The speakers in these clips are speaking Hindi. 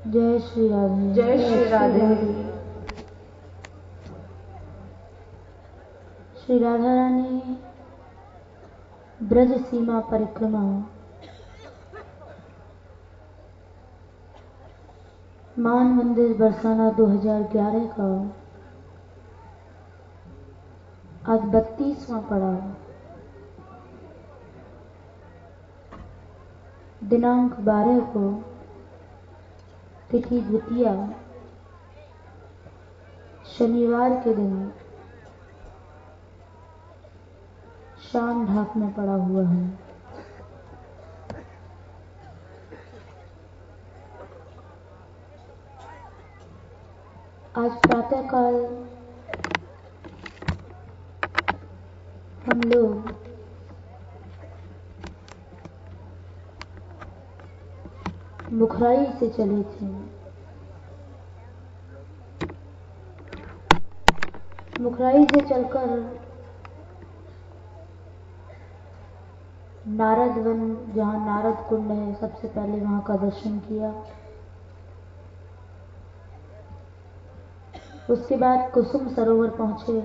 जय श्री राधे। जय श्री राधे। श्री राधा रानी ब्रज सीमा परिक्रमा मान मंदिर बरसाना 2011 का आज 32वां पड़ाव, दिनांक 12 को तिथि द्वितीया शनिवार के दिन शाम ढाक में पड़ा हुआ है। आज प्रातःकाल हम लोग मुखराई से चले थे। मुखराई से चलकर नारद वन, जहाँ नारद कुंड है, सबसे पहले वहां का दर्शन किया। उसके बाद कुसुम सरोवर पहुंचे,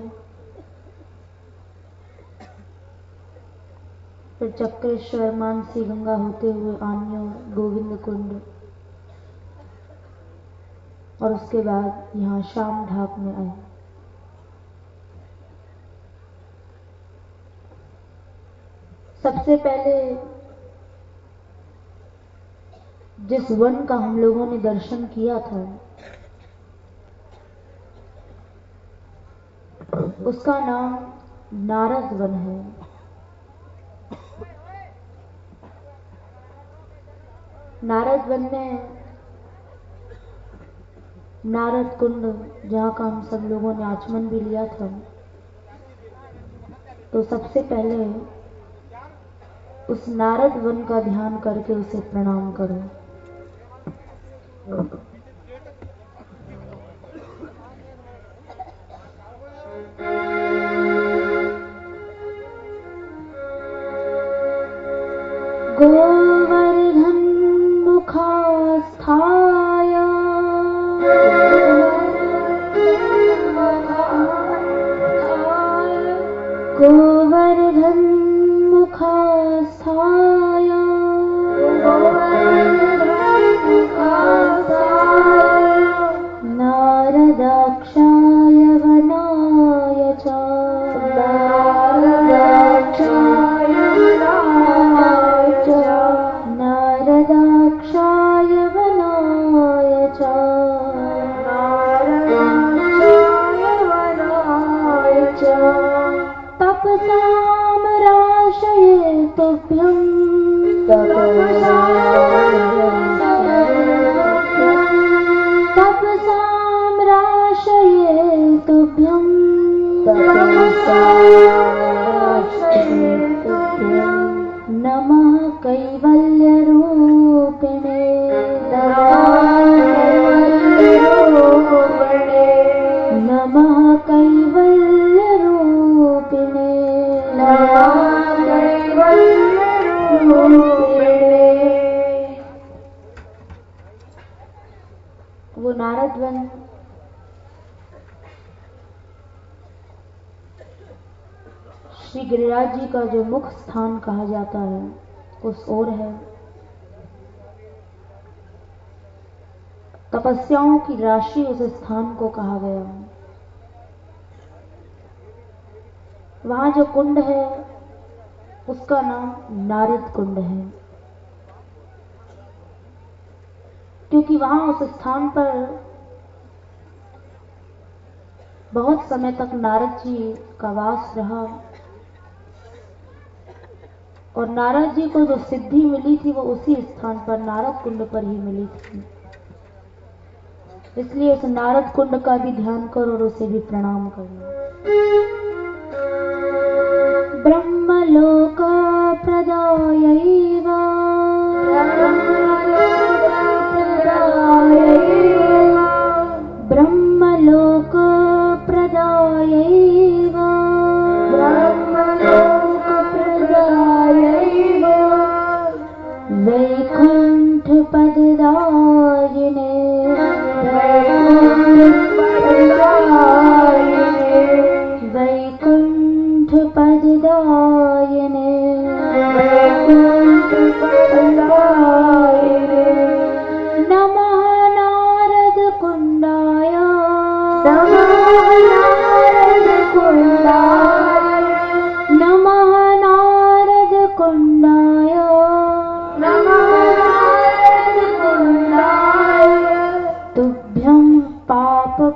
फिर चक्रेश्वर, मानसी गंगा होते हुए आन्यो, गोविंद कुंड, और उसके बाद यहाँ शाम ढाक में आए। सबसे पहले जिस वन का हम लोगों ने दर्शन किया था उसका नाम नारद वन है। नारद वन में नारद कुंड, जहाँ का हम सब लोगों ने आचमन भी लिया था, तो सबसे पहले उस नारद वन का ध्यान करके उसे प्रणाम करो। गोवर्धन मुखास्थाय गोवर्धन मुखास्थाय नारदाक्षाय वनाय च नारदाक्षाय वनाय च तपसां राशयितुभ्यं तपसां राशयितुभ्यं नमः कैवल्यरूपिणे नमः कैवल्यरूपिणे वो नारद वन श्री गिरिराज जी का जो मुख्य स्थान कहा जाता है उस ओर है। तपस्याओं की राशि उस स्थान को कहा गया। वहां जो कुंड है उसका नाम नारद कुंड है, क्योंकि वहां उस स्थान पर बहुत समय तक नारद जी का वास रहा और नारद जी को जो सिद्धि मिली थी वो उसी स्थान पर नारद कुंड पर ही मिली थी। इसलिए उस नारद कुंड का भी ध्यान करो और उसे भी प्रणाम करो। ब्रह्मलोक प्रदायैव ब्रह्मलोक प्रदायैव वैकुंठ पददायिने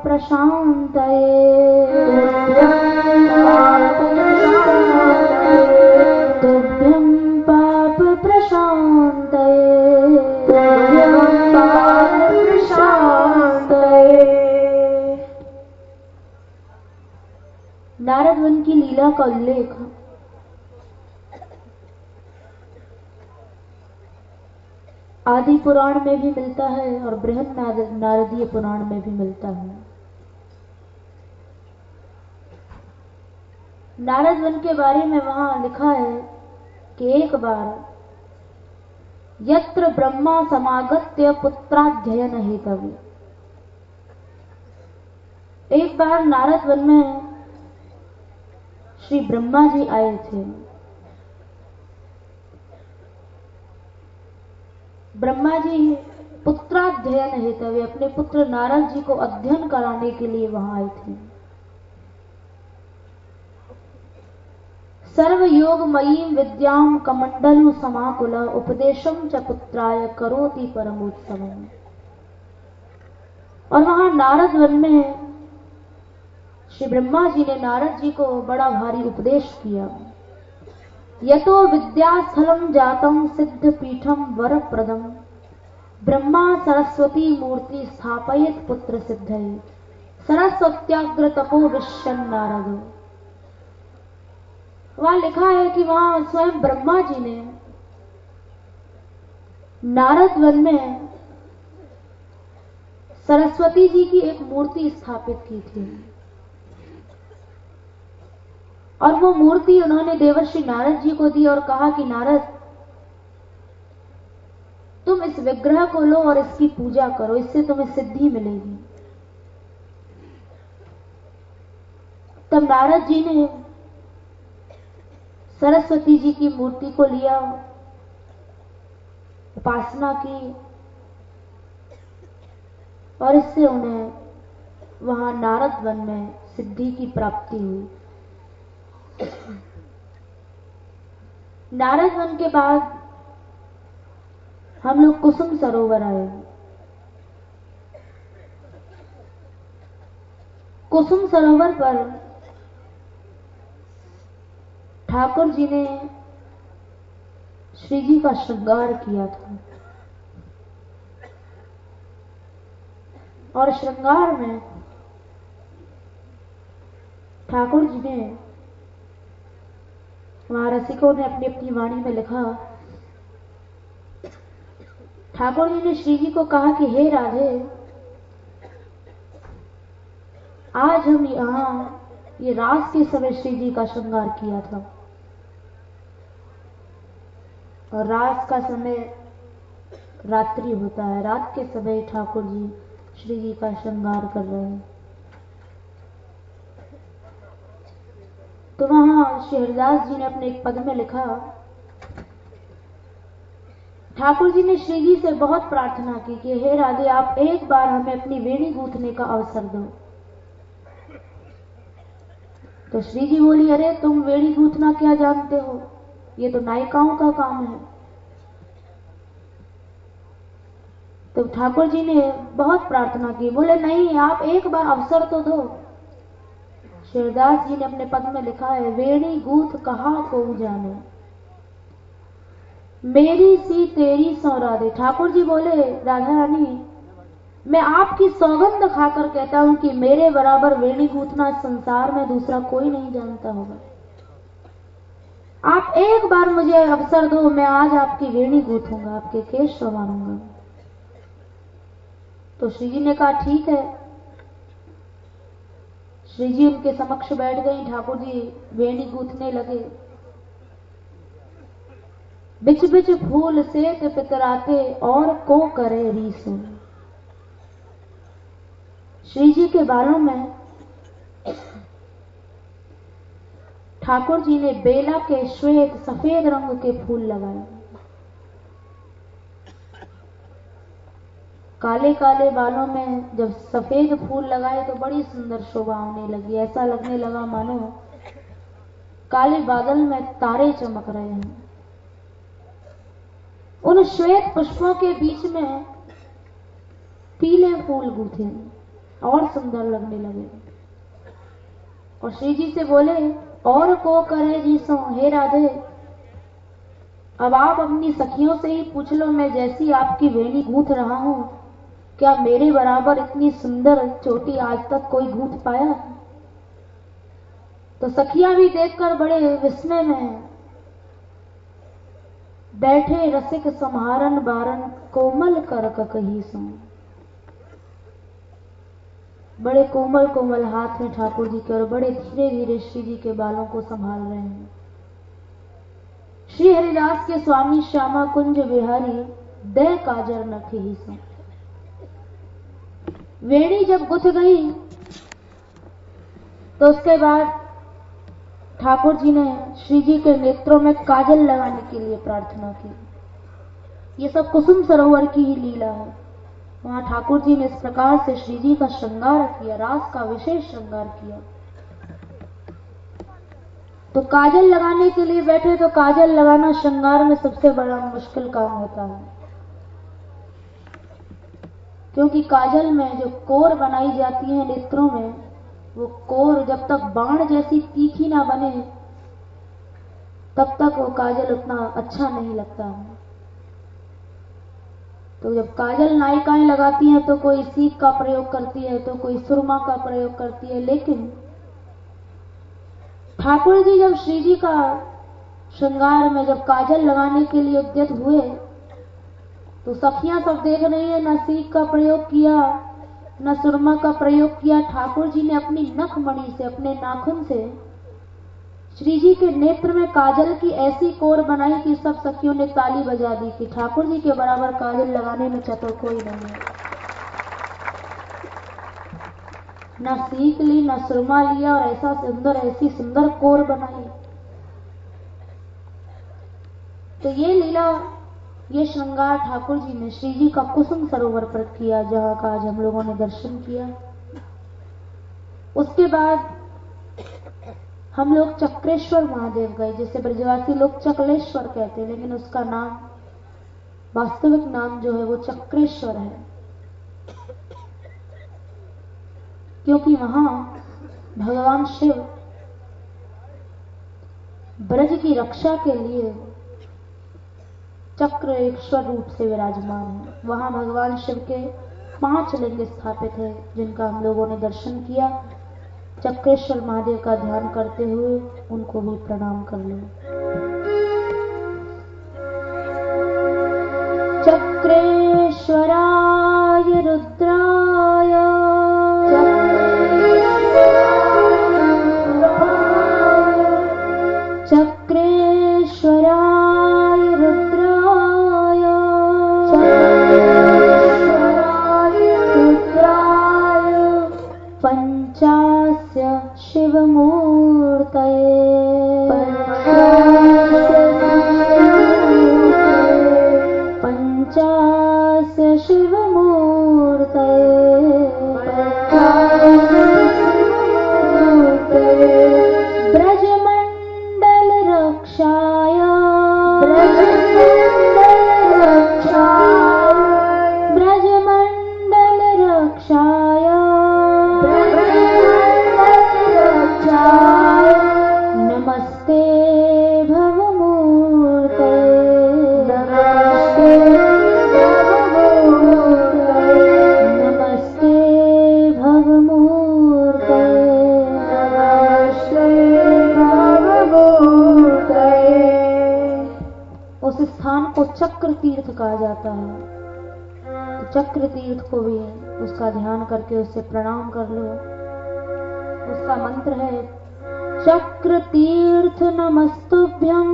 प्रशान्तये तुभ्यं पाप प्रशान्तये। नारद वन की लीला का उल्लेख आदि पुराण में भी मिलता है और बृहद नारदीय पुराण में भी मिलता है। नारद वन के बारे में वहां लिखा है कि एक बार यत्र ब्रह्मा समागत्य पुत्राध्ययन हेतवे, एक बार नारद वन में श्री ब्रह्मा जी आए थे। ब्रह्मा जी पुत्राध्ययन हेतवे अपने पुत्र नारद जी को अध्ययन कराने के लिए वहां आए थे। सर्वयोगमयीं विद्यां कमंडलु समाकुल उपदेशं च पुत्राय करोति परमोत्सवम्। और वहां नारद वन में श्री ब्रह्मा जी ने नारद जी को बड़ा भारी उपदेश किया। यतो विद्यास्थलम जातम सिद्ध पीठम वर प्रदम ब्रह्मा सरस्वती मूर्ति स्थापयत पुत्र सिद्धये सरस्वत्याग्र तपो विश्वन नारदो। वहां लिखा है कि वहां स्वयं ब्रह्मा जी ने नारद वन में सरस्वती जी की एक मूर्ति स्थापित की थी और वो मूर्ति उन्होंने देवर्षि नारद जी को दी और कहा कि नारद, तुम इस विग्रह को लो और इसकी पूजा करो, इससे तुम्हें सिद्धि मिलेगी। तब नारद जी ने सरस्वती जी की मूर्ति को लिया, उपासना की और इससे उन्हें वहां नारद वन में सिद्धि की प्राप्ति हुई। नारद वन के बाद हम लोग कुसुम सरोवर आए। कुसुम सरोवर पर ठाकुर जी ने श्री जी का श्रृंगार किया था और श्रृंगार में ठाकुर जी ने, वहां रसिकों ने अपनी अपनी वाणी में लिखा, ठाकुर जी ने श्री जी को कहा कि हे राधे, आज हम यहां ये रात के समय श्री जी का श्रृंगार किया था और रात का समय रात्रि होता है, रात के समय ठाकुर जी श्री जी का श्रृंगार कर रहे हैं। तो वहां श्री हरिदास जी ने अपने एक पद में लिखा, ठाकुर जी ने श्री जी से बहुत प्रार्थना की कि हे राधे, आप एक बार हमें अपनी वेणी गूंथने का अवसर दो। तो श्री जी बोली, अरे तुम वेणी गूंथना क्या जानते हो, ये तो नायिकाओं का काम है। तो ठाकुर जी ने बहुत प्रार्थना की, बोले नहीं, आप एक बार अवसर तो दो। शिवदास जी ने अपने पद में लिखा है, वेणी गूंथ कहा को जाने, मेरी सी तेरी सौ राधे। ठाकुर जी बोले, राधा रानी, मैं आपकी सौगंध खाकर कहता हूं कि मेरे बराबर वेणी गूंथना संसार में दूसरा कोई नहीं जानता होगा। आप एक बार मुझे अवसर दो, मैं आज आपकी वेणी गूंथूंगा, आपके केश संवारूंगा। तो श्री जी ने कहा ठीक है। श्री जी उनके समक्ष बैठ गई, ठाकुर जी वेणी गूंथने लगे। बिच बिच फूल से पितराते और को करे रीसो। श्री जी के बालों में ठाकुर जी ने बेला के श्वेत सफेद रंग के फूल लगाए। काले काले बालों में जब सफेद फूल लगाए तो बड़ी सुंदर शोभा होने लगी। ऐसा लगने लगा मानो काले बादल में तारे चमक रहे हैं। उन श्वेत पुष्पों के बीच में पीले फूल गूंथे। और सुंदर लगने लगे। और श्री जी से बोले, और को करे जी सो, हे राधे अब आप अपनी सखियों से ही पूछ लो, मैं जैसी आपकी वेणी गूंथ रहा हूं, क्या मेरे बराबर इतनी सुंदर चोटी आज तक कोई गूंथ पाया? तो सखियां भी देखकर बड़े विस्मय में हैं। बैठे रसिक सम्हारन बारन, कोमल कर कही सो। बड़े कोमल कोमल हाथ में ठाकुर जी के, और बड़े धीरे धीरे श्री जी के बालों को संभाल रहे हैं। श्री हरिदास के स्वामी श्यामा कुंज बिहारी, दे काजर नखी ही सो। वेणी जब गुथ गई तो उसके बाद ठाकुर जी ने श्री जी के नेत्रों में काजल लगाने के लिए प्रार्थना की। ये सब कुसुम सरोवर की ही लीला है। वहां ठाकुर जी ने इस प्रकार से श्री जी का श्रृंगार किया, रास का विशेष श्रृंगार किया। तो काजल लगाने के लिए बैठे तो काजल लगाना श्रृंगार में सबसे बड़ा मुश्किल काम होता है, क्योंकि काजल में जो कोर बनाई जाती है नेत्रों में, वो कोर जब तक बाण जैसी तीखी ना बने तब तक वो काजल उतना अच्छा नहीं लगता है। तो जब काजल नायिकाएं लगाती हैं तो कोई सीख का प्रयोग करती है, तो कोई सुरमा का प्रयोग करती है, लेकिन ठाकुर जी जब श्री जी का श्रृंगार में जब काजल लगाने के लिए उद्यत हुए तो सखियां सब देख रही है, न सीख का प्रयोग किया न सुरमा का प्रयोग किया। ठाकुर जी ने अपनी नखमणि से, अपने नाखून से श्री जी के नेत्र में काजल की ऐसी कोर बनाई कि सब सखियों ने ताली बजा दी कि ठाकुर जी के बराबर काजल लगाने में चतुर कोई नहीं है। न सीख ली न सुरमा लिया और ऐसा सुंदर, ऐसी सुंदर कोर बनाई। तो ये लीला, ये श्रृंगार ठाकुर जी ने श्री जी का कुसुम सरोवर पर किया, जहां का आज हम लोगों ने दर्शन किया। उसके बाद हम लोग चक्रेश्वर महादेव गए, जिसे ब्रजवासी लोग चकलेश्वर कहते हैं, लेकिन उसका नाम, वास्तविक नाम जो है वो चक्रेश्वर है, क्योंकि वहां भगवान शिव ब्रज की रक्षा के लिए चक्रेश्वर रूप से विराजमान है। वहां भगवान शिव के 5 लिंग स्थापित है, जिनका हम लोगों ने दर्शन किया। चक्रेश्वर महादेव का ध्यान करते हुए उनको भी प्रणाम कर लो। चक्रेश्वराय रुद्राय चक्रेश्वराय रुद्राय पंचास्य शिवमूर्तये पंचास्य शिवमूर्तये ब्रजमंडल रक्षाय ब्रजमंडल रक्षाय नमस्ते भवमूर्ते नमस्ते भवमूर्ते उस स्थान को चक्र तीर्थ कहा जाता है। तो चक्र तीर्थ को भी उसका ध्यान करके उससे प्रणाम कर लो। उसका मंत्र है चक्र तीर्थ नमस्तुभ्यं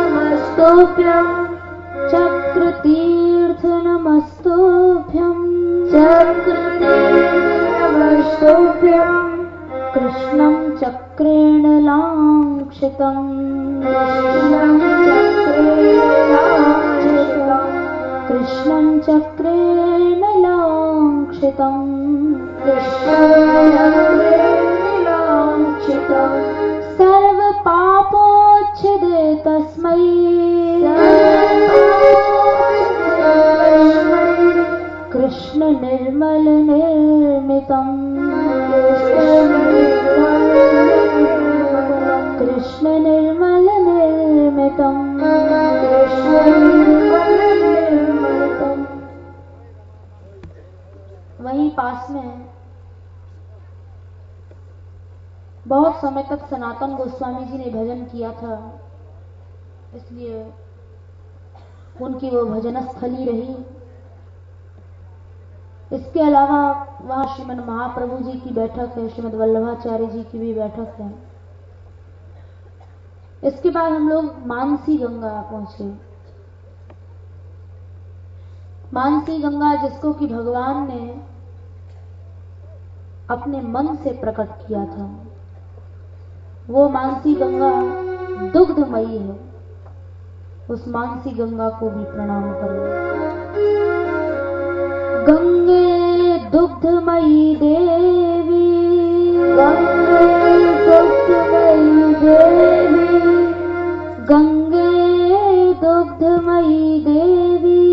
नमस्तुभ्यं चक्र तीर्थ नमस्तुभ्यं चक्र तीर्थ नमस्तुभ्यं कृष्णं चक्रेण लांक्षितं कृष्णं चक्रेण लांक्षितं सर्व पापोच्छिदे तस्मै कृष्ण कृष्ण निर्मल निर्मितं कृष्ण निर्मल निर्मितं वहीं पास में बहुत समय तक सनातन गोस्वामी जी ने भजन किया था, इसलिए उनकी वो भजन स्थली रही। इसके अलावा वहां श्रीमद महाप्रभु जी की बैठक है, श्रीमद वल्लभाचार्य जी की भी बैठक है। इसके बाद हम लोग मानसी गंगा पहुंचे। मानसी गंगा जिसको कि भगवान ने अपने मन से प्रकट किया था, वो मानसी गंगा दुग्धमयी है। उस मानसी गंगा को भी प्रणाम करें। गंगे दुग्धमयी देवी, गंगे दुग्धमयी देवी, गंगे दुग्धमयी देवी,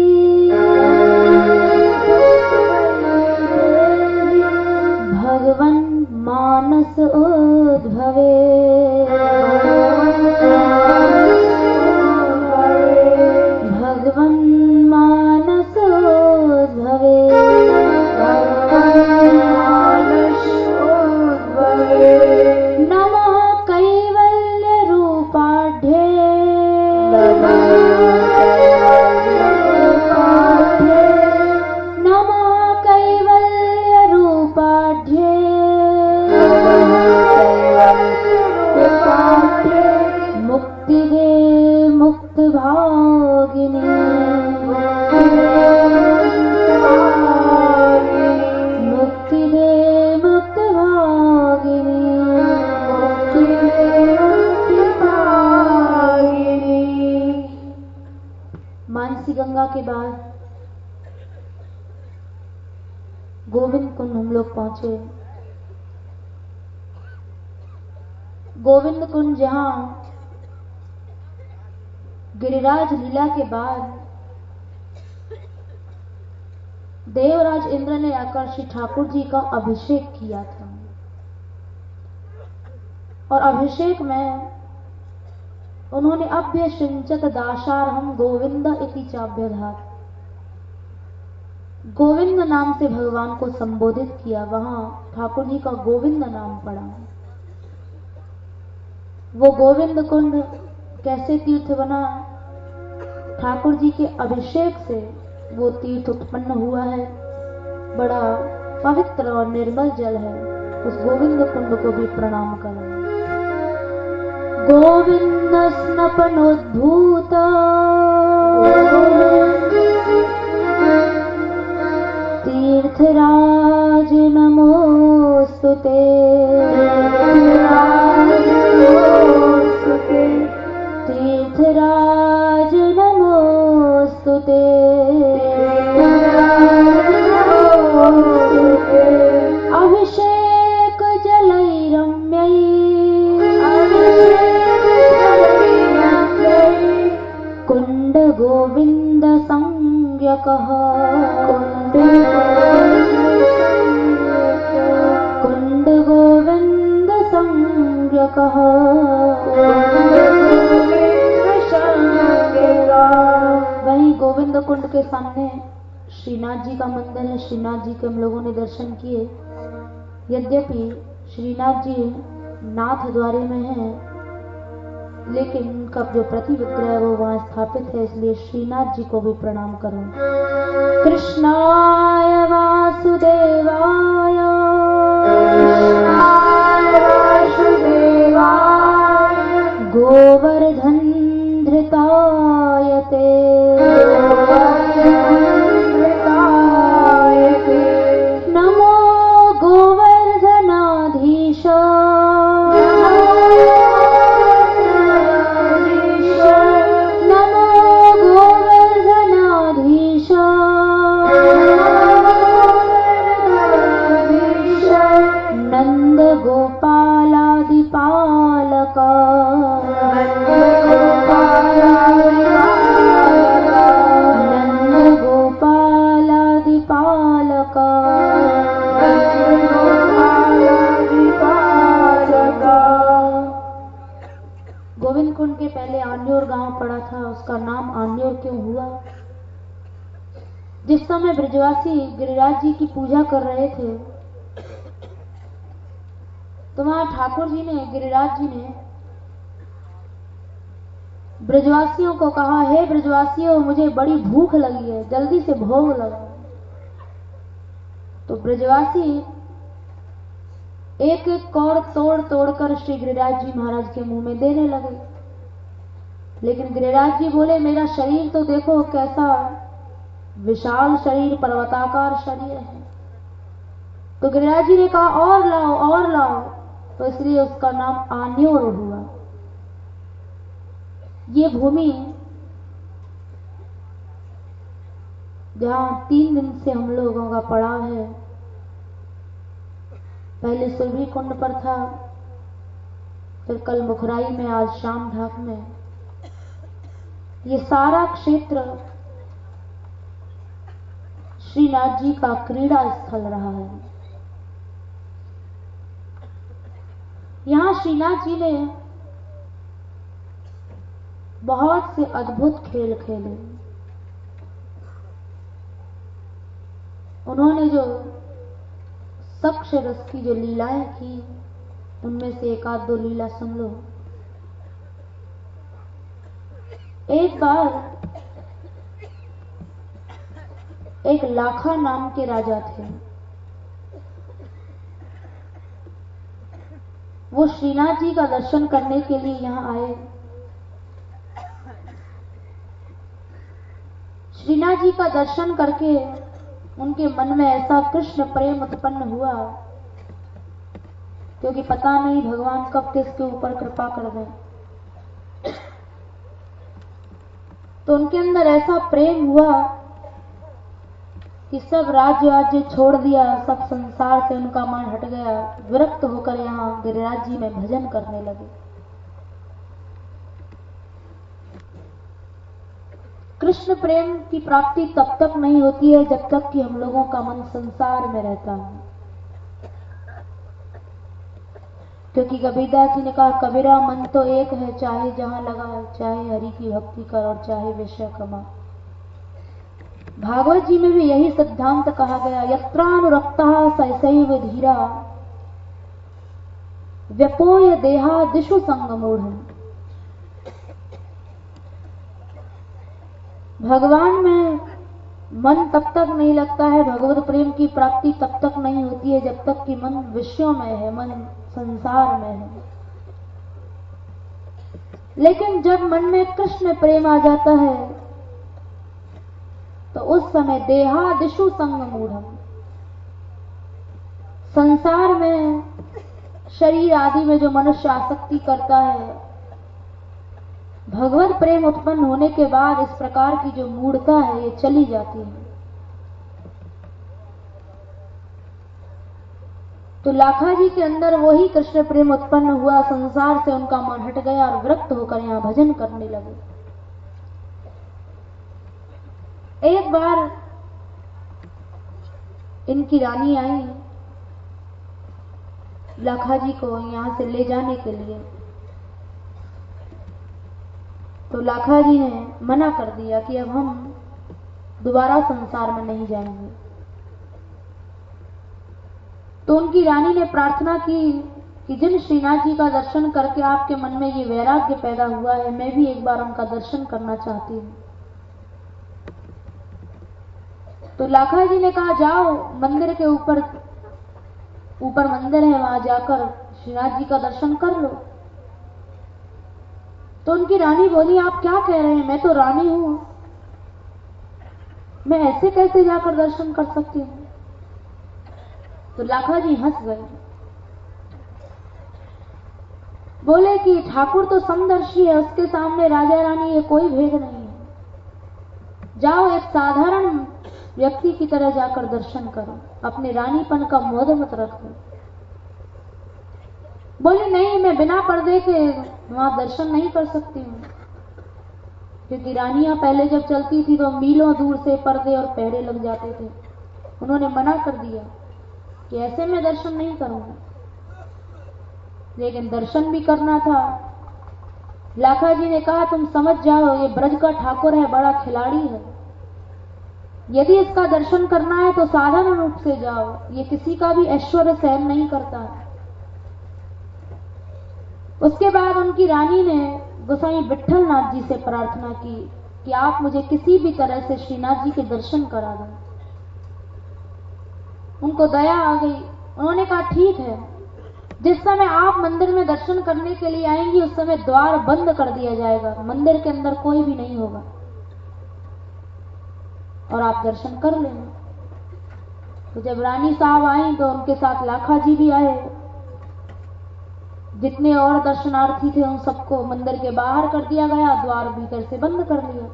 भगवन् मानस उद्भवे, भगवन् मानस उद्भवे, नमः कैवल्य रूपाढ्ये, नमः कैवल्य रूपाढ्ये, मुक्तिदे मुक्त भागिनी, मुक्तिदे मुक्त भागिनी, मानसी गंगा के बाद गोविंद कुंड हम लोग पहुंचे। गोविंद कुंड जहां गिरिराज लीला के बाद देवराज इंद्र ने आकर श्री ठाकुर जी का अभिषेक किया था, और अभिषेक में उन्होंने अभ्य सिंचत दाशारहम गोविंद इति चाभ्यधात, गोविंद नाम से भगवान को संबोधित किया। वहां ठाकुर जी का गोविंद नाम पड़ा। वो गोविंद कुंड कैसे तीर्थ बना? ठाकुर जी के अभिषेक से वो तीर्थ उत्पन्न हुआ है। बड़ा पवित्र और निर्मल जल है। उस गोविंद कुंड को भी प्रणाम करें। गोविंद स्नपनोद्भूत, तीर्थराज नमोस्तुते, तीर्थराज नमोस्तुते, अभिषेक जलैरम्यै, कुंड गोविंद संज्ञकः, कुंड गोविंद संज्ञकः, वहीं गोविंद कुंड के सामने श्रीनाथ जी का मंदिर है। श्रीनाथ जी के हम लोगों ने दर्शन किए। यद्यपि श्रीनाथ जी नाथ द्वारे में है, लेकिन उनका जो प्रतिविग्रह है वो वहां स्थापित है, इसलिए श्रीनाथ जी को भी प्रणाम करो। कृष्णाय वासुदेवाय, गोवर्धन धृताय ते, नमो गोवर्धनाधीश, नमो गोवर्धनाधीश, जिस समय ब्रजवासी गिरिराज जी की पूजा कर रहे थे, तो वहां ठाकुर जी ने, गिरिराज जी ने ब्रजवासियों को कहा, हे ब्रजवासियों, मुझे बड़ी भूख लगी है, जल्दी से भोग लगाओ। तो ब्रजवासी एक एक कौड़ तोड़ तोड़कर श्री गिरिराज जी महाराज के मुंह में देने लगे। लेकिन गिरिराज जी बोले, मेरा शरीर तो देखो कैसा विशाल शरीर, पर्वताकार शरीर है। तो गिरिराज जी ने कहा, और लाओ और लाओ। तो इसलिए उसका नाम आन्योर हुआ। ये भूमि जहां 3 दिन से हम लोगों का पड़ाव है, पहले सुरभि कुंड पर था, फिर कल मुखराई में, आज शाम ढाक में। ये सारा क्षेत्र श्रीनाथ जी का क्रीड़ा स्थल रहा है। यहां श्रीनाथ जी ने बहुत से अद्भुत खेल खेले। उन्होंने जो सक्ष रस की जो लीलाएं की, उनमें से एक आध दो लीला सुन लो। एक बार एक लाखा नाम के राजा थे। वो श्रीनाथ जी का दर्शन करने के लिए यहां आए। श्रीनाथ जी का दर्शन करके उनके मन में ऐसा कृष्ण प्रेम उत्पन्न हुआ, क्योंकि पता नहीं भगवान कब किसके ऊपर कृपा कर दें। तो उनके अंदर ऐसा प्रेम हुआ कि सब राज्य छोड़ दिया, सब संसार से उनका मन हट गया। विरक्त होकर यहाँ गिरिराज जी में भजन करने लगे। कृष्ण प्रेम की प्राप्ति तब तक नहीं होती है जब तक कि हम लोगों का मन संसार में रहता है। क्योंकि कबीरदास जी ने कहा, कबीरा मन तो एक है, चाहे जहां लगा, चाहे हरि की भक्ति कर और चाहे विषय कमा। भागवत जी में भी यही सिद्धांत कहा गया, यत्रानुरक्तः सैसैव धीरा व्यपोय देहा दिशु संगमूढ़। भगवान में मन तब तक नहीं लगता है, भगवत प्रेम की प्राप्ति तब तक नहीं होती है जब तक कि मन विषयों में है, मन संसार में है। लेकिन जब मन में कृष्ण प्रेम आ जाता है तो उस समय देहा दिशु संगमूढ़म, संसार में शरीर आदि में जो मनुष्य आसक्ति करता है, भगवत प्रेम उत्पन्न होने के बाद इस प्रकार की जो मूढ़ता है ये चली जाती है। तो लाखा जी के अंदर वही कृष्ण प्रेम उत्पन्न हुआ, संसार से उनका मन हट गया और विरक्त होकर यहां भजन करने लगे। एक बार इनकी रानी आई लाखा जी को यहां से ले जाने के लिए। तो लाखा जी ने मना कर दिया कि अब हम दोबारा संसार में नहीं जाएंगे। तो उनकी रानी ने प्रार्थना की कि जिन श्रीनाथ जी का दर्शन करके आपके मन में ये वैराग्य पैदा हुआ है, मैं भी एक बार उनका दर्शन करना चाहती हूँ। तो लाखा जी ने कहा, जाओ मंदिर के ऊपर मंदिर है, वहां जाकर श्रीनाथ जी का दर्शन कर लो। तो उनकी रानी बोली, आप क्या कह रहे हैं, मैं तो रानी हूं, मैं ऐसे कैसे जाकर दर्शन कर सकती हूं। तो लाखा जी हंस गए, बोले कि ठाकुर तो समदर्शी है, उसके सामने राजा रानी ये कोई भेद नहीं है, जाओ एक साधारण व्यक्ति की तरह जाकर दर्शन करो, अपने रानीपन का मोह मत रखो। बोली, नहीं, मैं बिना पर्दे के वहां दर्शन नहीं कर सकती हूँ, क्योंकि रानियां पहले जब चलती थी तो मीलों दूर से पर्दे और पहरे लग जाते थे। उन्होंने मना कर दिया कि ऐसे में दर्शन नहीं करूंगा, लेकिन दर्शन भी करना था। लाखा जी ने कहा, तुम समझ जाओ, ये ब्रज का ठाकुर है, बड़ा खिलाड़ी है, यदि इसका दर्शन करना है तो साधारण रूप से जाओ, ये किसी का भी ऐश्वर्य सहन नहीं करता है। उसके बाद उनकी रानी ने गोसाई विट्ठल नाथ जी से प्रार्थना की कि आप मुझे किसी भी तरह से श्रीनाथ जी के दर्शन करा दें। उनको दया आ गई। उन्होंने कहा ठीक है, जिस समय आप मंदिर में दर्शन करने के लिए आएंगी उस समय द्वार बंद कर दिया जाएगा, मंदिर के अंदर कोई भी नहीं होगा और आप दर्शन कर लेना। तो जब रानी साहब आई तो उनके साथ लाखा जी भी आए। जितने और दर्शनार्थी थे उन सबको मंदिर के बाहर कर दिया गया, द्वार भीतर से बंद कर लिया।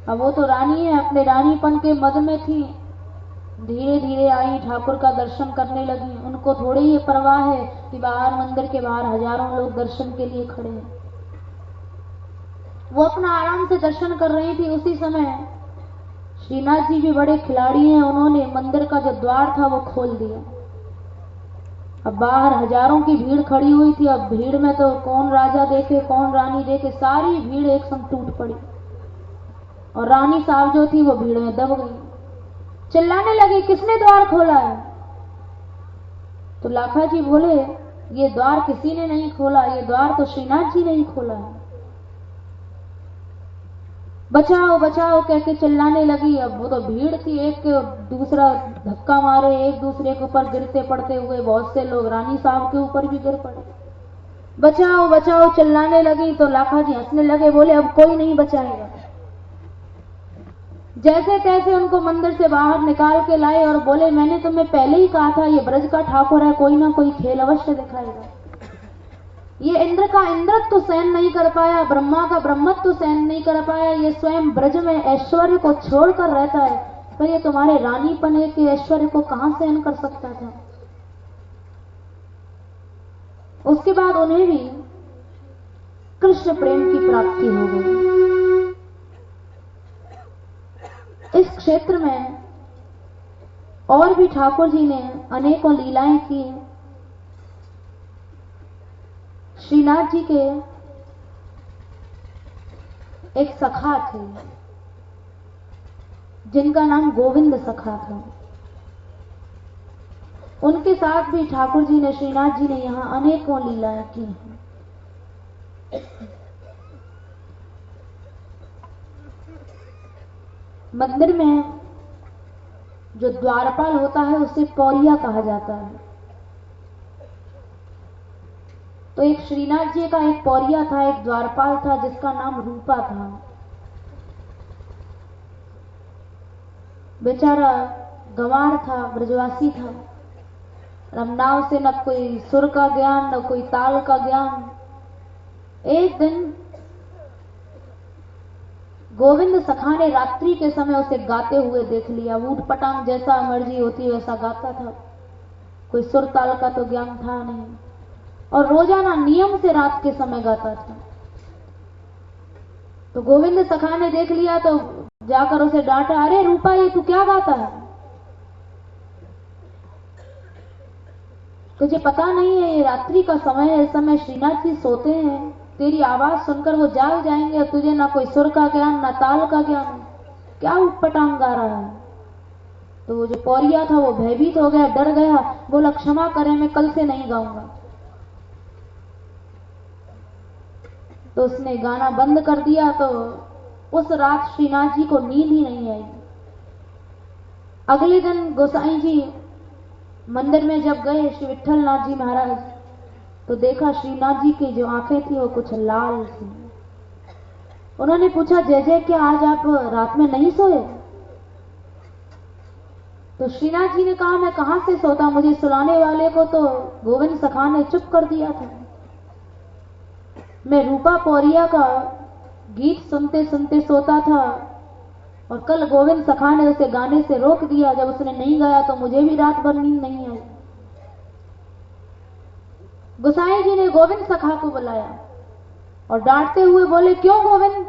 अब वो तो रानी है, अपने रानीपन के मद में थी, धीरे धीरे आई, ठाकुर का दर्शन करने लगी। उनको थोड़ी ये परवाह है कि बाहर मंदिर के बाहर हजारों लोग दर्शन के लिए खड़े हैं। वो अपना आराम से दर्शन कर रही थी। उसी समय श्रीनाथ जी भी बड़े खिलाड़ी हैं, उन्होंने मंदिर का जो द्वार था वो खोल दिया। अब बाहर हजारों की भीड़ खड़ी हुई थी। अब भीड़ में तो कौन राजा देखे कौन रानी देखे, सारी भीड़ एक संग टूट पड़ी और रानी साहब जो थी वो भीड़ में दब गई। चिल्लाने लगी, किसने द्वार खोला है? तो लाखा जी बोले, ये द्वार किसी ने नहीं खोला, ये द्वार तो श्रीनाथ जी ने ही खोला है। बचाओ बचाओ कह के चिल्लाने लगी। अब वो तो भीड़ थी, एक दूसरा धक्का मारे, एक दूसरे के ऊपर गिरते पड़ते हुए बहुत से लोग रानी साहब के ऊपर भी गिर पड़े। बचाओ बचाओ चिल्लाने लगी। तो लाखा जी हंसने लगे, बोले अब कोई नहीं बचाएगा। जैसे तैसे उनको मंदिर से बाहर निकाल के लाए और बोले, मैंने तुम्हें पहले ही कहा था ये ब्रज का ठाकुर है, कोई ना कोई खेल अवश्य दिखाएगा। ये इंद्र का इंद्रत्व तो सहन नहीं कर पाया, ब्रह्मा का ब्रह्मत्व तो सहन नहीं कर पाया, ये स्वयं ब्रज में ऐश्वर्य को छोड़कर रहता है, तो ये तुम्हारे रानीपने के ऐश्वर्य को कहां सहन कर सकता था। उसके बाद उन्हें भी कृष्ण प्रेम की प्राप्ति हो गई। इस क्षेत्र में और भी ठाकुर जी ने अनेकों लीलाएं की। श्रीनाथ जी के एक सखा थे जिनका नाम गोविंद सखा था। उनके साथ भी ठाकुर जी ने, श्रीनाथ जी ने यहां अनेकों लीलाएं की हैं। मंदिर में जो द्वारपाल होता है उसे पौरिया कहा जाता है। तो एक श्रीनाथ जी का एक पौरिया था, एक द्वारपाल था जिसका नाम रूपा था। बेचारा गंवार था, ब्रजवासी था। रमनाव से न कोई सुर का ज्ञान न कोई ताल का ज्ञान। एक दिन गोविंद सखा ने रात्रि के समय उसे गाते हुए देख लिया। ऊट पटांग जैसा मर्जी होती वैसा गाता था, कोई सुर ताल का तो ज्ञान था नहीं, और रोजाना नियम से रात के समय गाता था। तो गोविंद सखा ने देख लिया तो जाकर उसे डांटा, अरे रूपा ये तू क्या गाता है, तुझे पता नहीं है ये रात्रि का समय है, इस समय श्रीनाथ जी सोते हैं, तेरी आवाज सुनकर वो जाग जाएंगे और तुझे ना कोई सुर का ज्ञान ना ताल का ज्ञान, क्या उटपटांग गा रहा है। तो वो जो पौरिया था वो भयभीत हो गया, डर गया, बोला क्षमा करें मैं कल से नहीं गाऊंगा। तो उसने गाना बंद कर दिया। तो उस रात श्रीनाथ जी को नींद ही नहीं आई। अगले दिन गोसाई जी मंदिर में जब गए श्री विट्ठल नाथ जी महाराज, तो देखा श्रीनाथ जी की जो आंखें थी वो कुछ लाल थी। उन्होंने पूछा, जय जय क्या आज आप रात में नहीं सोए? तो श्रीनाथ जी ने कहा, मैं कहां से सोता, मुझे सुलाने वाले को तो गोविंद सखा ने चुप कर दिया था। मैं रूपा पौरिया का गीत सुनते सुनते सोता था और कल गोविंद सखा ने उसे गाने से रोक दिया। जब उसने नहीं गाया तो मुझे भी रात भर नींद नहीं आई। गोसाई जी ने गोविंद सखा को बुलाया और डांटते हुए बोले, क्यों गोविंद,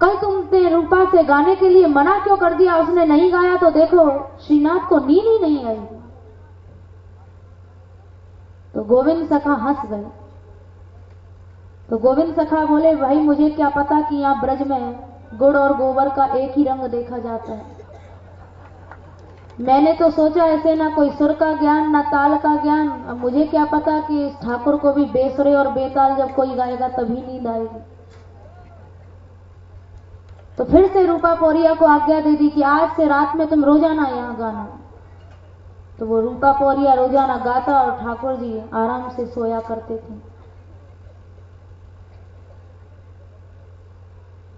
कल तुमने रूपा से गाने के लिए मना क्यों कर दिया, उसने नहीं गाया तो देखो श्रीनाथ को नींद ही नहीं आई। तो गोविंद सखा हंस गए। तो गोविंद सखा बोले, भाई मुझे क्या पता कि यहाँ ब्रज में गुड़ और गोबर का एक ही रंग देखा जाता है। मैंने तो सोचा ऐसे ना कोई सुर का ज्ञान ना ताल का ज्ञान, अब मुझे क्या पता कि इस ठाकुर को भी बेसुरे और बेताल जब कोई गाएगा तभी नींद आएगी। तो फिर से रूपा पौरिया को आज्ञा दे दी कि आज से रात में तुम रोजाना यहाँ गाना। तो वो रूपा पौरिया रोजाना गाता और ठाकुर जी आराम से सोया करते थे।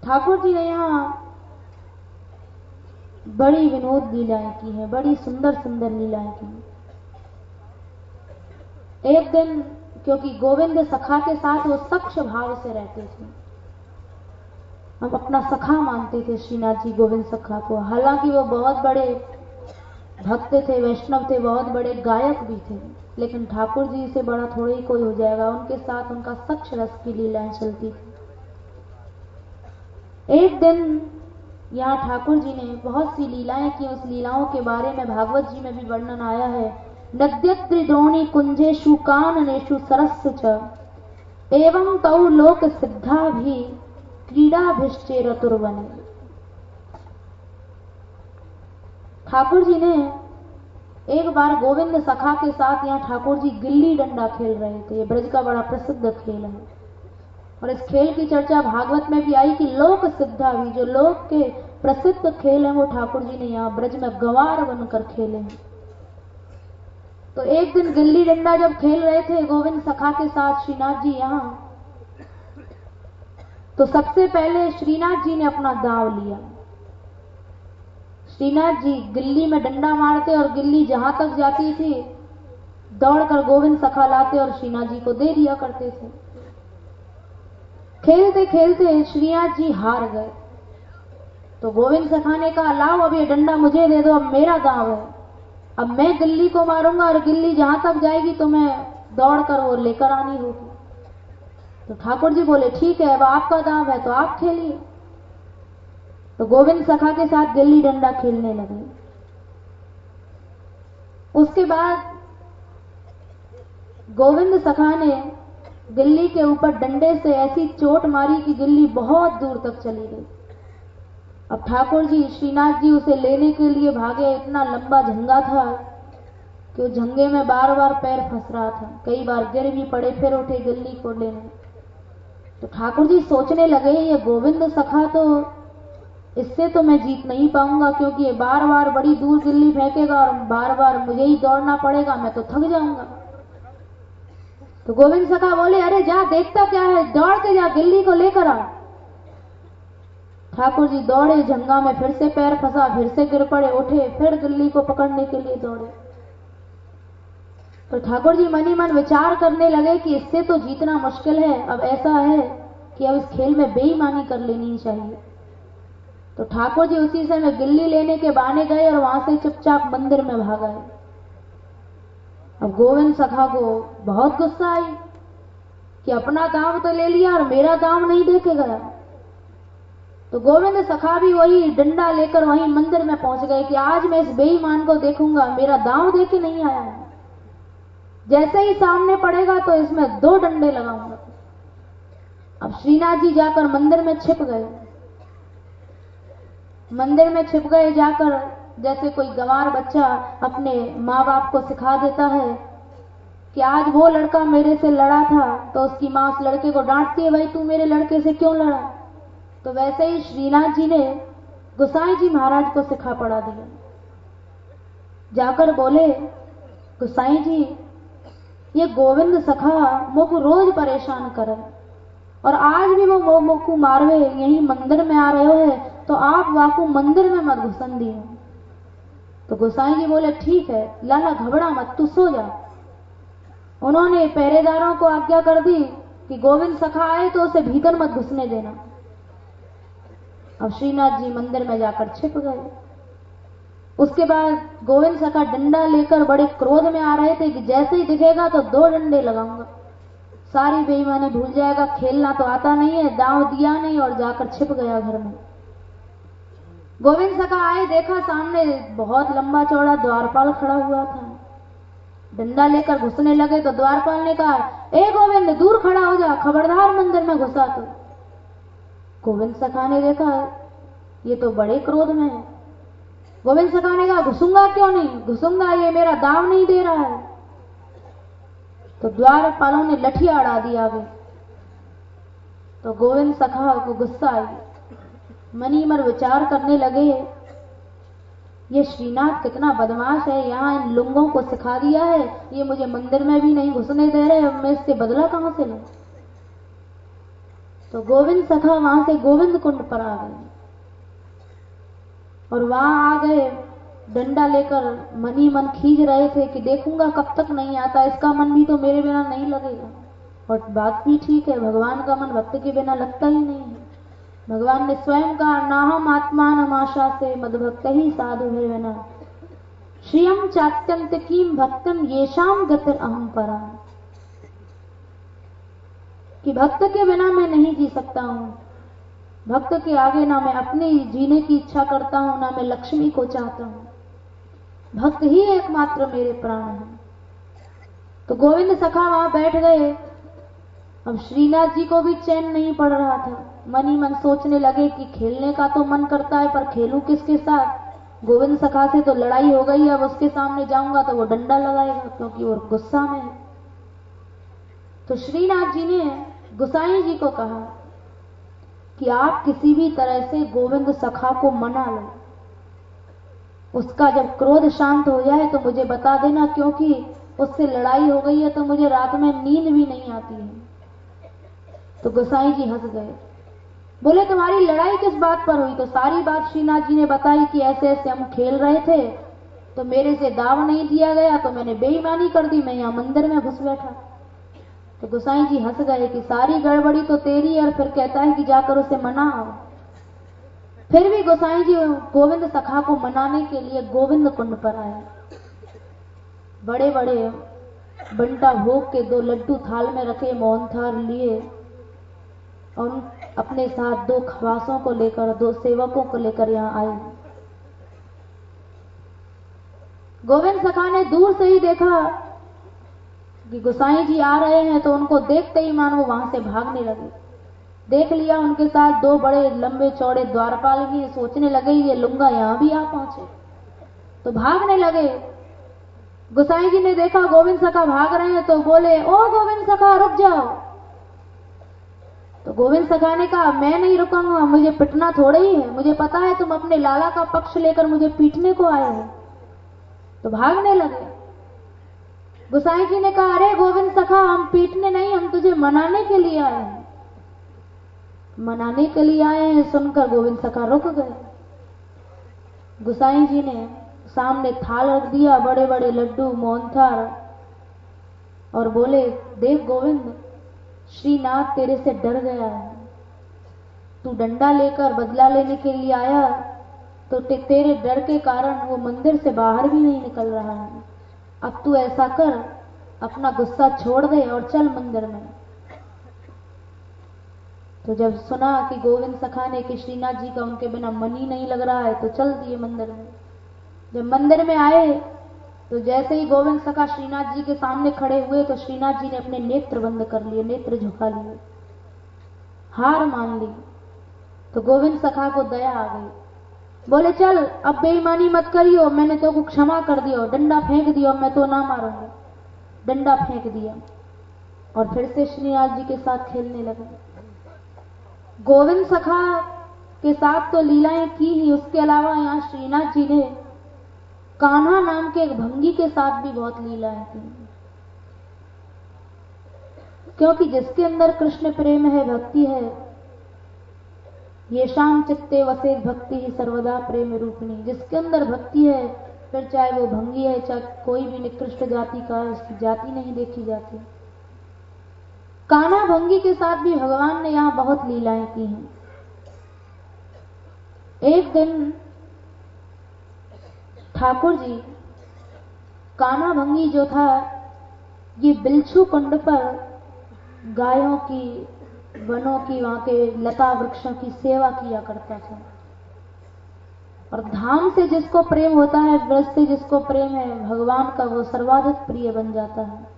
ठाकुर जी ने यहाँ बड़ी विनोद लीलाएं की हैं, बड़ी सुंदर सुंदर लीलाएं की। एक दिन क्योंकि गोविंद सखा के साथ वो सक्ष भाव से रहते थे, हम अपना सखा मानते थे श्रीनाथ जी गोविंद सखा को। हालांकि वो बहुत बड़े भक्त थे, वैष्णव थे, बहुत बड़े गायक भी थे, लेकिन ठाकुर जी से बड़ा थोड़ा ही कोई हो जाएगा। उनके साथ उनका सक्ष रस की लीलाएं चलती थी। एक दिन यहाँ ठाकुर जी ने बहुत सी लीलाएं की। उस लीलाओं के बारे में भागवत जी में भी वर्णन आया है। नद्यत्रि द्रोणी कुंजेषु काननेषु सरस्सु च एवं तौ लोक सिद्धा भी क्रीडाभिश्चेरतुर्वने। ठाकुर जी ने एक बार गोविंद सखा के साथ यहाँ ठाकुर जी गिल्ली डंडा खेल रहे थे। ये ब्रज का बड़ा प्रसिद्ध खेल है और इस खेल की चर्चा भागवत में भी आई कि लोक सिद्धा भी, जो लोक के प्रसिद्ध खेल हैं वो ठाकुर जी ने यहाँ ब्रज में गंवार बनकर खेले हैं। तो एक दिन गिल्ली डंडा जब खेल रहे थे गोविंद सखा के साथ श्रीनाथ जी यहाँ, तो सबसे पहले श्रीनाथ जी ने अपना दांव लिया। श्रीनाथ जी गिल्ली में डंडा मारते और गिल्ली जहां तक जाती थी दौड़कर गोविंद सखा लाते और श्रीनाथ जी को दे दिया करते थे। खेलते खेलते श्रीनाथ जी हार गए। तो गोविंद सखा ने कहा, लाओ अब ये डंडा मुझे दे दो, अब मेरा दांव है, अब मैं गिल्ली को मारूंगा और गिल्ली जहां तक जाएगी तो मैं दौड़कर वो लेकर आनी होगी। तो ठाकुर जी बोले, ठीक है, अब आपका दांव है तो आप खेलिए। तो गोविंद सखा के साथ गिल्ली डंडा खेलने लगे। उसके बाद गोविंद सखा ने गिल्ली के ऊपर डंडे से ऐसी चोट मारी कि गिल्ली बहुत दूर तक चली गई। अब ठाकुर जी श्रीनाथ जी उसे लेने के लिए भागे। इतना लंबा झंगा था कि उस झंगे में बार बार पैर फंस रहा था, कई बार गिर भी पड़े, फिर उठे गिल्ली को लेने। तो ठाकुर जी सोचने लगे, ये गोविंद सखा तो, इससे तो मैं जीत नहीं पाऊंगा, क्योंकि ये बार बार बड़ी दूर गिल्ली फेंकेगा और बार बार मुझे ही दौड़ना पड़ेगा, मैं तो थक जाऊंगा। तो गोविंद सखा बोले, अरे जा, देखता क्या है, दौड़ के जा, गिल्ली को लेकर आ। ठाकुर जी दौड़े, झंगा में फिर से पैर फंसा, फिर से गिर पड़े, उठे, फिर गिल्ली को पकड़ने के लिए दौड़े। तो ठाकुर जी मन ही मन विचार करने लगे कि इससे तो जीतना मुश्किल है, अब ऐसा है कि अब इस खेल में बेईमानी कर लेनी चाहिए। तो ठाकुर जी उसी समय गिल्ली लेने के बहाने गए और वहां से चुपचाप मंदिर में भाग आए। अब गोविंद सखा को बहुत गुस्सा आई कि अपना दांव तो ले लिया और मेरा दांव नहीं दे के गया। तो गोविंद सखा भी वही डंडा लेकर वहीं मंदिर में पहुंच गए कि आज मैं इस बेईमान को देखूंगा, मेरा दांव दे के नहीं आया है, जैसे ही सामने पड़ेगा तो इसमें 2 डंडे लगाऊंगा। अब श्रीनाथ जी जाकर मंदिर में छिप गए। मंदिर में छिप गए जाकर, जैसे कोई गंवार बच्चा अपने माँ बाप को सिखा देता है कि आज वो लड़का मेरे से लड़ा था, तो उसकी माँ उस लड़के को डांटती है, भाई तू मेरे लड़के से क्यों लड़ा। तो वैसे ही श्रीनाथ जी ने गोसाई जी महाराज को सिखा पढ़ा दिया। जाकर बोले, गोसाई जी, ये गोविंद सखा मोको रोज परेशान करे और आज भी वो मोको मारवे, यही मंदिर में आ रहे हो, तो आप वाकू मंदिर में मत घुसन दिए। तो गोसाई जी बोले, ठीक है लाला, घबरा मत, तू सो जा। उन्होंने पहरेदारों को आज्ञा कर दी कि गोविंद सखा आए तो उसे भीतर मत घुसने देना। अब श्रीनाथ जी मंदिर में जाकर छिप गए। उसके बाद गोविंद सखा डंडा लेकर बड़े क्रोध में आ रहे थे कि जैसे ही दिखेगा तो 2 डंडे लगाऊंगा, सारी बेईमानी भूल जाएगा, खेलना तो आता नहीं है, दांव दिया नहीं और जाकर छिप गया घर में। गोविंद सखा आए, देखा सामने बहुत लंबा चौड़ा द्वारपाल खड़ा हुआ था। डंडा लेकर घुसने लगे तो द्वारपाल ने कहा, ए गोविंद, दूर खड़ा हो जा, खबरदार मंदिर में घुसा तो। गोविंद सखा ने देखा ये तो बड़े क्रोध में है। गोविंद सखा ने कहा घुसूंगा क्यों नहीं, घुसूंगा, ये मेरा दाव नहीं दे रहा है। तो द्वारपालों ने लठिया अड़ा दी आगे। तो गोविंद सखा को गुस्सा आई, मनी मन विचार करने लगे, ये श्रीनाथ कितना बदमाश है, यहाँ इन लुंगों को सिखा दिया है, ये मुझे मंदिर में भी नहीं घुसने दे रहे, मैं इससे बदला कहां से लूं। तो गोविंद सखा वहां से गोविंद कुंड पर आ गए और वहां आ गए, डंडा लेकर मनी मन खींच रहे थे कि देखूंगा कब तक नहीं आता, इसका मन भी तो मेरे बिना नहीं लगेगा। और बात भी ठीक है, भगवान का मन भक्त के बिना लगता ही नहीं है। भगवान ने स्वयं कहा, नाहम आत्मान आशा से मदभक्त ही साधु बिना श्रियम चात्यंत कीम भक्तम येषाम गतिर अहम परा, कि भक्त के बिना मैं नहीं जी सकता हूं, भक्त के आगे ना मैं अपने जीने की इच्छा करता हूं, ना मैं लक्ष्मी को चाहता हूं, भक्त ही एकमात्र मेरे प्राण हैं। तो गोविंद सखा वहां बैठ गए। अब श्रीनाथ जी को भी चैन नहीं पड़ रहा था, मन ही मन सोचने लगे कि खेलने का तो मन करता है, पर खेलूं किसके साथ, गोविंद सखा से तो लड़ाई हो गई, अब उसके सामने जाऊंगा तो वो डंडा लगाएगा, क्योंकि वो गुस्सा में है। तो श्रीनाथ जी ने गोसाई जी को कहा कि आप किसी भी तरह से गोविंद सखा को मना लो, उसका जब क्रोध शांत हो जाए तो मुझे बता देना, क्योंकि उससे लड़ाई हो गई है तो मुझे रात में नींद भी नहीं आती है। तो गोसाई जी हंस गए, बोले तुम्हारी लड़ाई किस बात पर हुई। तो सारी बात श्रीनाथ जी ने बताई कि ऐसे ऐसे हम खेल रहे थे, तो मेरे से दाव नहीं दिया गया, तो मैंने बेईमानी कर दी, मैं यहाँ मंदिर में घुस बैठा। तो गोसाई जी हंस गए कि सारी गड़बड़ी तो तेरी है, और फिर कहता है कि जाकर उसे मनाओ। फिर भी गोसाई जी गोविंद सखा को मनाने के लिए गोविंद कुंड पर आए। बड़े बड़े बंटा भोग के 2 लड्डू थाल में रखे, मोहनथाल लिए और अपने साथ 2 खवासों को लेकर, 2 सेवकों को लेकर यहां आए। गोविंद सखा ने दूर से ही देखा कि गोसाई जी आ रहे हैं, तो उनको देखते ही मानो वहां से भागने लगे। देख लिया उनके साथ 2 बड़े लंबे चौड़े द्वारपाल भी, सोचने लगे ये लुंगा यहां भी आ पहुंचे, तो भागने लगे। गोसाई जी ने देखा गोविंद सखा भाग रहे हैं, तो बोले, ओ गोविंद सखा रुक जाओ। तो गोविंद सखा ने कहा, मैं नहीं रुकूंगा, मुझे पिटना थोड़ा ही है, मुझे पता है तुम अपने लाला का पक्ष लेकर मुझे पीटने को आए हो। तो भागने लगे। गोसाई जी ने कहा, अरे गोविंद सखा, हम पीटने नहीं, हम तुझे मनाने के लिए आए हैं। मनाने के लिए आए हैं सुनकर गोविंद सखा रुक गए। गोसाई जी ने सामने थाल रख दिया, बड़े बड़े लड्डू मोहनथाल, और बोले, देख गोविंद, श्रीनाथ तेरे से डर गया है, तू डंडा लेकर बदला लेने के लिए आया, तो तेरे डर के कारण वो मंदिर से बाहर भी नहीं निकल रहा है। अब तू ऐसा कर, अपना गुस्सा छोड़ दे और चल मंदिर में। तो जब सुना कि गोविंद सखा ने कि श्रीनाथ जी का उनके बिना मन ही नहीं लग रहा है, तो चल दिए मंदिर में। जब मंदिर में आए तो जैसे ही गोविंद सखा श्रीनाथ जी के सामने खड़े हुए, तो श्रीनाथ जी ने अपने नेत्र बंद कर लिए, नेत्र झुका लिए, हार मान ली। तो गोविंद सखा को दया आ गई, बोले, चल अब बेईमानी मत करियो, मैंने तो को क्षमा कर दियो, डंडा फेंक दियो, मैं तो ना मारूंगा। डंडा फेंक दिया और फिर से श्रीनाथ जी के साथ खेलने लगे। गोविंद सखा के साथ तो लीलाएं की ही, उसके अलावा यहाँ श्रीनाथ जी ने कान्हा नाम के एक भंगी के साथ भी बहुत लीलाएं की, क्योंकि जिसके अंदर कृष्ण प्रेम है, भक्ति है, ये शाम चित्ते वसे भक्ति ही सर्वदा प्रेम रूपणी, जिसके अंदर भक्ति है, फिर चाहे वो भंगी है, चाहे कोई भी निकृष्ट जाति का है, उसकी जाति नहीं देखी जाती। कान्हा भंगी के साथ भी भगवान ने यहाँ बहुत लीलाएं की हैं। एक दिन ठाकुर जी, कान्हा भंगी जो था, ये बिलछू कुंड पर गायों की, वनों की, वहां के लता वृक्षों की सेवा किया करता था। और धाम से जिसको प्रेम होता है, व्रज से जिसको प्रेम है भगवान का, वो सर्वाधिक प्रिय बन जाता है।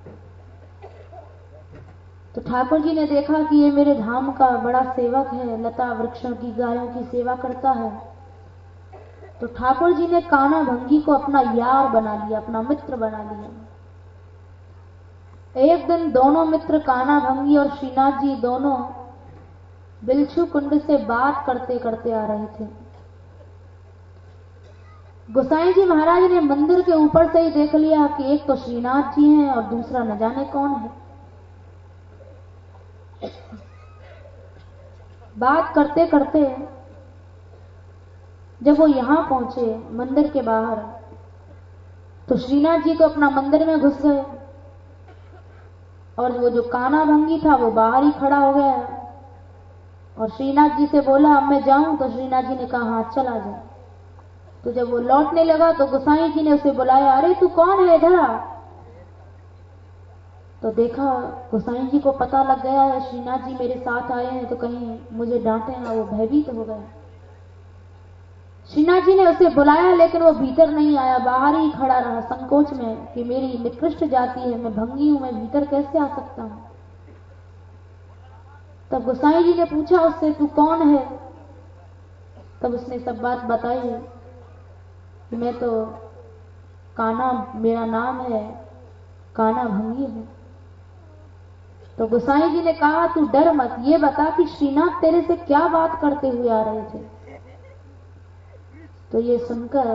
तो ठाकुर जी ने देखा कि ये मेरे धाम का बड़ा सेवक है, लता वृक्षों की, गायों की सेवा करता है, तो ठाकुर जी ने कान्हा भंगी को अपना यार बना लिया, अपना मित्र बना लिया। एक दिन दोनों मित्र कान्हा भंगी और श्रीनाथ जी दोनों बिलछू कुंड से बात करते करते आ रहे थे। गोसाई जी महाराज ने मंदिर के ऊपर से ही देख लिया कि एक तो श्रीनाथ जी हैं और दूसरा न जाने कौन है। बात करते करते जब वो यहां पहुंचे मंदिर के बाहर, तो श्रीनाथ जी तो अपना मंदिर में घुस गए और वो जो कान्हा भंगी था वो बाहर ही खड़ा हो गया। और श्रीनाथ जी से बोला अब मैं जाऊं, तो श्रीनाथ जी ने कहा हाँ चला जा। तो जब वो लौटने लगा तो गोसाई जी ने उसे बुलाया, अरे तू कौन है, इधर आ। तो देखा गोसाई जी को पता लग गया है श्रीनाथ जी मेरे साथ आए हैं, तो कहीं मुझे डांटे ना, वो भयभीत हो गए। श्रीनाथ जी ने उसे बुलाया लेकिन वो भीतर नहीं आया, बाहर ही खड़ा रहा संकोच में कि मेरी निकृष्ट जाति है, मैं भंगी हूं, मैं भीतर कैसे आ सकता हूं। तब गोसाई जी ने पूछा उससे तू कौन है। तब उसने सब बात बताई कि मैं तो कान्हा, मेरा नाम है कान्हा भंगी हूं। तो गोसाई जी ने कहा तू डर मत, ये बता कि श्रीनाथ तेरे से क्या बात करते हुए आ रहे थे। तो ये सुनकर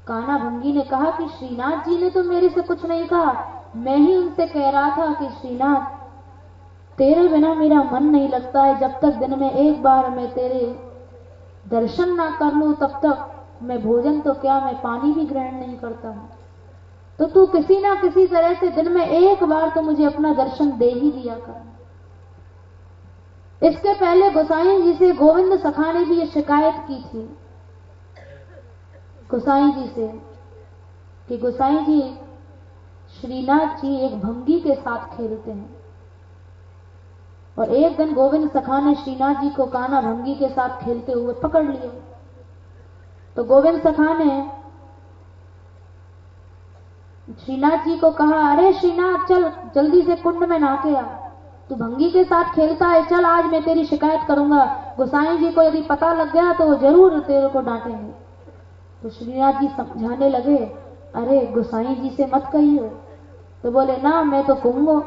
कान्हा भंगी ने कहा कि श्रीनाथ जी ने तो मेरे से कुछ नहीं कहा, मैं ही उनसे कह रहा था कि श्रीनाथ तेरे बिना मेरा मन नहीं लगता है, जब तक दिन में एक बार मैं तेरे दर्शन ना कर लूं तब तक मैं भोजन तो क्या, मैं पानी भी ग्रहण नहीं करता हूं। तो तू किसी ना किसी तरह से दिन में एक बार तो मुझे अपना दर्शन दे ही दिया कर। इसके पहले गोसाई जी से गोविंद सखा ने भी ये शिकायत की थी गोसाई जी से कि गोसाई जी श्रीनाथ जी एक भंगी के साथ खेलते हैं। और एक दिन गोविंद सखा ने श्रीनाथ जी को कान्हा भंगी के साथ खेलते हुए पकड़ लिया। तो गोविंद सखा ने श्रीनाथ जी को कहा अरे श्रीनाथ चल जल्दी से कुंड में नहा के आ, तू भंगी के साथ खेलता है, चल आज मैं तेरी शिकायत करूंगा, गोसाई जी को यदि पता लग गया तो वो जरूर तेरे को डांटेंगे। तो श्रीनाथ जी समझाने लगे अरे गोसाई जी से मत कहिए। तो बोले ना मैं तो कहूंगा।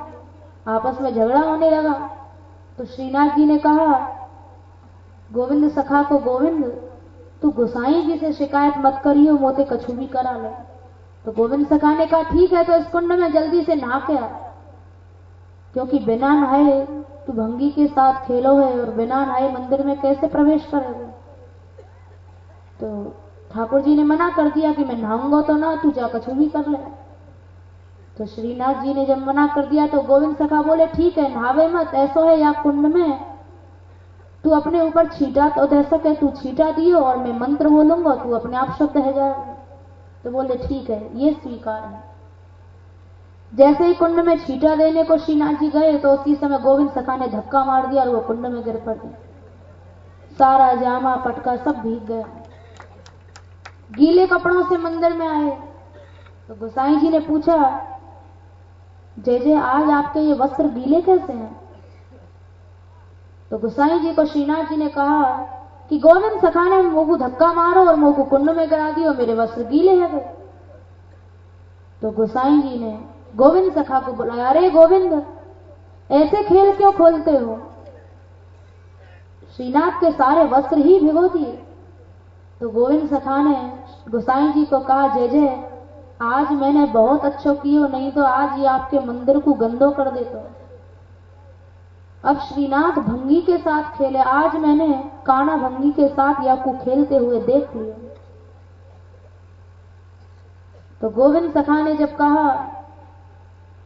आपस में झगड़ा होने लगा। तो श्रीनाथ जी ने कहा गोविंद सखा को, गोविंद तू गोसाई जी से शिकायत मत करियो, मोते कछु भी करा ले। तो गोविंद सखा ने कहा ठीक है, तो इस कुंड में जल्दी से नहा के आ, क्योंकि बिना नहाए तू भंगी के साथ खेलो है और बिना नहाए मंदिर में कैसे प्रवेश करेगा। तो ठाकुर जी ने मना कर दिया कि मैं नहाऊंगा तो ना, तू जा कछु भी कर ले। तो श्रीनाथ जी ने जब मना कर दिया तो गोविंद सखा बोले ठीक है नहावे मत, ऐसो है या कुंड में तू अपने ऊपर छीटा तो दे सके, तू छीटा दियो और मैं मंत्र बोलूंगा, तू अपने आप शुद्ध हो जाएगा। तो बोले ठीक है, ये स्वीकार है। जैसे ही कुंड में छीटा देने को श्रीनाथ जी गए तो उसी समय गोविंद सखा ने धक्का मार दिया और वो कुंड में गिर पड़े। सारा जामा पटका सब भीग गया। गीले कपड़ों से मंदिर में आए तो गोसाई जी ने पूछा जय जय आज आपके ये वस्त्र गीले कैसे हैं। तो गोसाई जी को श्रीनाथ जी ने कहा कि गोविंद सखा ने मुंह को धक्का मारो और मुंह को कुंड में गिरा दियो, मेरे वस्त्र गीले हो गए। तो गोसाई जी ने गोविंद सखा को बुलाया, अरे गोविंद ऐसे खेल क्यों खोलते हो, श्रीनाथ के सारे वस्त्र ही भिगो दिए। तो गोविंद सखा ने गोसाई जी को कहा जय जय आज मैंने बहुत अच्छो कियो, नहीं तो आज ये आपके मंदिर को गंदो कर देता। अब श्रीनाथ भंगी के साथ खेले, आज मैंने कान्हा भंगी के साथ या को खेलते हुए देख लिया। तो गोविंद सखा ने जब कहा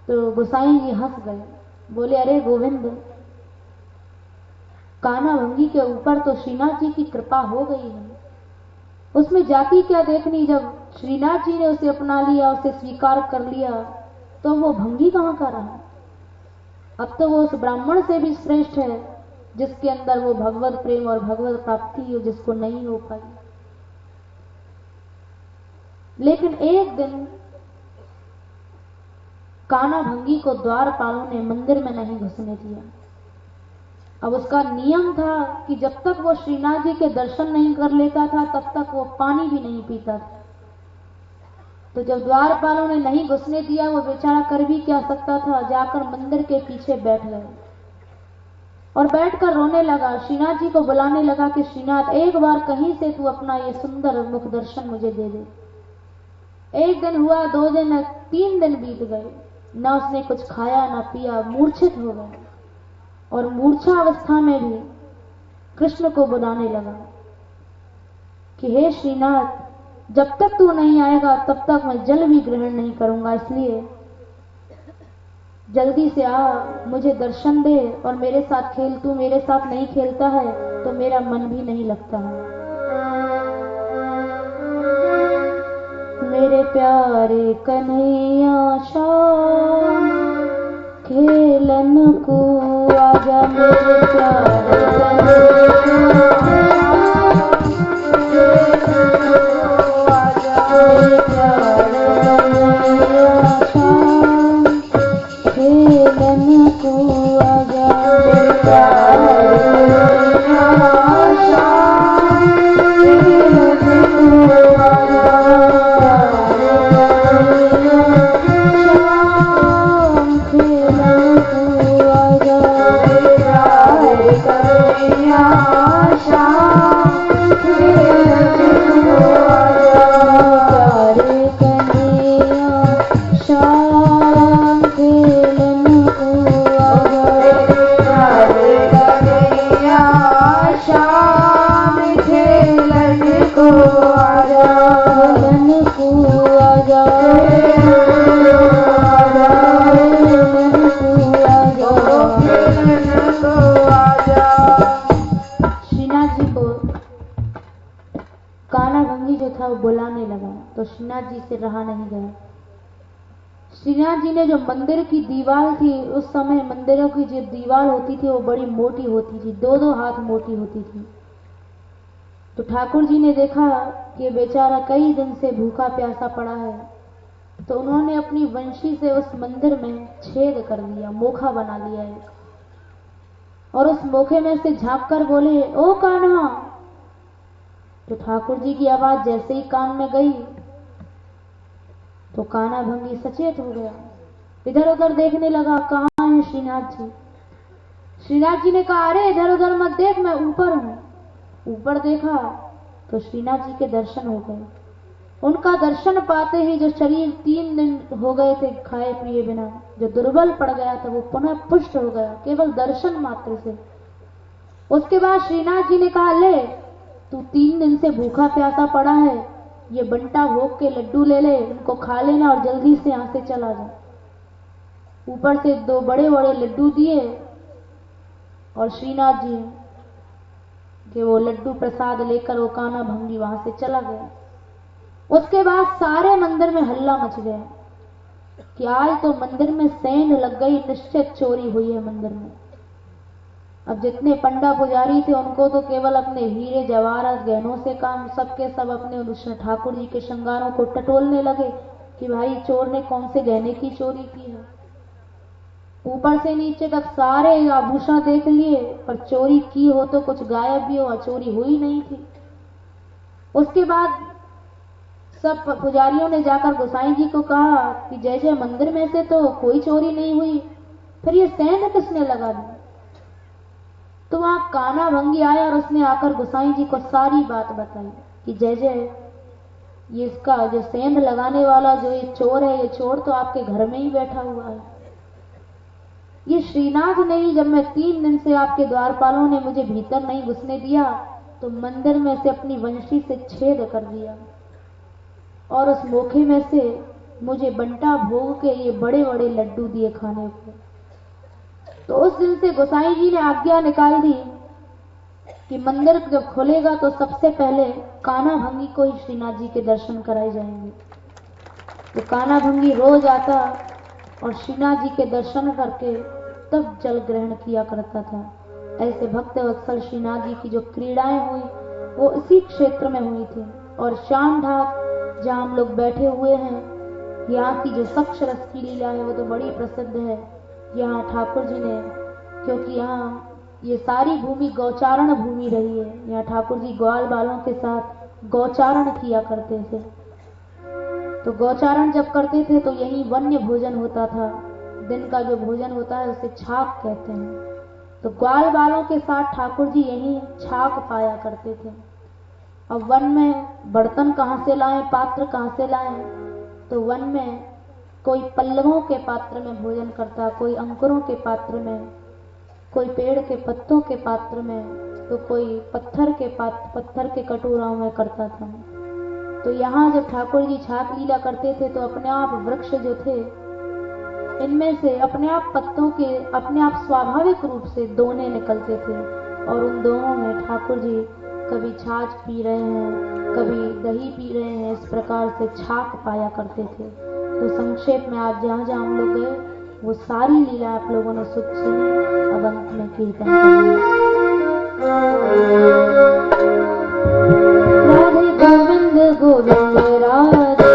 तो गोसाई जी हंस गए, बोले अरे गोविंद कान्हा भंगी के ऊपर तो श्रीनाथ जी की कृपा हो गई है, उसमें जाति क्या देखनी। जब श्रीनाथ जी ने उसे अपना लिया, उसे स्वीकार कर लिया, तो वो भंगी कहां का रहा। अब तो वो उस ब्राह्मण से भी श्रेष्ठ है जिसके अंदर वो भगवत प्रेम और भगवत प्राप्ति हो जिसको नहीं हो पाई। लेकिन एक दिन कान्हा भंगी को द्वारपालों ने मंदिर में नहीं घुसने दिया। अब उसका नियम था कि जब तक वो श्रीनाथ जी के दर्शन नहीं कर लेता था तब तक वो पानी भी नहीं पीता था। तो जब द्वारपालों ने नहीं घुसने दिया, वो बेचारा कर भी क्या सकता था, जाकर मंदिर के पीछे बैठ गए और बैठकर रोने लगा। श्रीनाथ जी को बुलाने लगा कि श्रीनाथ, एक बार कहीं से तू अपना ये सुंदर मुख दर्शन मुझे दे दे। एक दिन हुआ, 2 दिन, 3 दिन बीत गए, ना उसने कुछ खाया ना पिया, मूर्छित हो गया और मूर्छा अवस्था में भी कृष्ण को बुलाने लगा कि हे श्रीनाथ, जब तक तू नहीं आएगा तब तक मैं जल भी ग्रहण नहीं करूंगा, इसलिए जल्दी से आ, मुझे दर्शन दे और मेरे साथ खेल। तू मेरे साथ नहीं खेलता है तो मेरा मन भी नहीं लगता है। मेरे प्यारे कन्हैया श्याम, खेलन को आजा मेरे प्यारे बुलाने लगा तो श्रीनाथ जी से रहा नहीं गया। श्रीनाथ जी ने जो मंदिर की दीवार थी, उस समय मंदिरों की जो दीवार होती थी वो बड़ी मोटी होती थी, 2-2 हाथ मोटी होती थी। तो ठाकुर जी ने देखा कि बेचारा कई दिन से भूखा प्यासा पड़ा है, तो उन्होंने अपनी वंशी से उस मंदिर में छेद कर दिया, मोखा बना लिया है, और उस मोखे में से झांक कर बोले, ओ कान्हा। तो ठाकुर जी की आवाज जैसे ही कान में गई तो कान्हा भंगी सचेत हो गया, इधर उधर देखने लगा, कहाँ है श्रीनाथ जी। श्रीनाथ जी ने कहा, अरे इधर उधर मत देख, मैं ऊपर हूं। ऊपर देखा तो श्रीनाथ जी के दर्शन हो गए। उनका दर्शन पाते ही जो शरीर 3 दिन हो गए थे खाए पिए बिना, जो दुर्बल पड़ गया था, वो पुनः पुष्ट हो गया केवल दर्शन मात्र से। उसके बाद श्रीनाथ जी ने कहा, ले तू 3 दिन से भूखा प्यासा पड़ा है, ये बंटा भोग के लड्डू ले ले, इनको खा लेना और जल्दी से यहां से चला जा। ऊपर से 2 बड़े बड़े लड्डू दिए और श्रीनाथ जी के वो लड्डू प्रसाद लेकर वो कान्हा भंगी वहां से चला गया। उसके बाद सारे मंदिर में हल्ला मच गया कि आज तो मंदिर में सेंध लग गई, निश्चित चोरी हुई है मंदिर में। अब जितने पंडा पुजारी थे उनको तो केवल अपने हीरे जवाहरात गहनों से काम, सबके सब अपने ठाकुर जी के श्रृंगारों को टटोलने लगे कि भाई चोर ने कौन से गहने की चोरी की है। ऊपर से नीचे तक सारे आभूषण देख लिए, पर चोरी की हो तो कुछ गायब भी हो, चोरी हुई नहीं थी। उसके बाद सब पुजारियों ने जाकर गोसाई जी को कहा कि जय जय मंदिर में से तो कोई चोरी नहीं हुई, फिर ये सेंध किसने लगा दी। तो वहां कान्हा भंगी आया और उसने आकर गोसाई जी को सारी बात बताई कि जय जय, ये इसका जो सेंध लगाने वाला जो ये चोर है, ये चोर तो आपके घर में ही बैठा हुआ है। ये श्रीनाथ ने ही, जब मैं 3 दिन से आपके द्वारपालों ने मुझे भीतर नहीं घुसने दिया, तो मंदिर में से अपनी वंशी से छेद कर दिया और उस मोखे में से मुझे बंटा भोग के ये बड़े बड़े लड्डू दिए खाने को। तो उस दिन से गोसाई जी ने आज्ञा निकाल दी कि मंदिर जब खुलेगा तो सबसे पहले कान्हा भंगी को ही श्रीनाथ जी के दर्शन कराए जाएंगे। तो कान्हा भंगी रोज आता और श्रीनाथ जी के दर्शन करके तब जल ग्रहण किया करता था। ऐसे भक्त वत्सल श्रीनाथ जी की जो क्रीड़ाएं हुई वो इसी क्षेत्र में हुई थी। और श्याम ढाक जहाँ हम लोग बैठे हुए हैं, यहाँ की जो सक्ष रस की लीला है वो तो बड़ी प्रसिद्ध है। यहाँ ठाकुर जी ने, क्योंकि यहाँ ये सारी भूमि गौचारण भूमि रही है। यहाँ ठाकुर जी ग्वाल बालों के साथ गौचारण किया करते थे। तो गौचारण जब करते थे तो यही वन्य भोजन होता था। दिन का जो भोजन होता है उसे छाक कहते हैं। तो ग्वाल बालों के साथ ठाकुर जी यही छाक पाया करते थे। अब वन में बर्तन कहाँ से लाएं, पात्र कहाँ से लाएं? तो वन में कोई पल्लवों के पात्र में भोजन करता, कोई अंकुरों के पात्र में, कोई पेड़ के पत्तों के पात्र में, तो कोई पत्थर के कटोराओं में करता था। तो यहाँ जब ठाकुर जी छाक लीला करते थे तो अपने आप वृक्ष जो थे इनमें से अपने आप पत्तों के अपने आप स्वाभाविक रूप से दोने निकलते थे और उन दोनों में ठाकुर जी कभी छाछ पी रहे हैं, कभी दही पी रहे हैं, इस प्रकार से छाक पाया करते थे। तो संक्षेप में आज जहाँ जहाँ हम लोग गए वो सारी लीला आप लोगों ने सुनी। अब अंत में कीर्तन करेंगे। Radhe Govind Govind Radhe,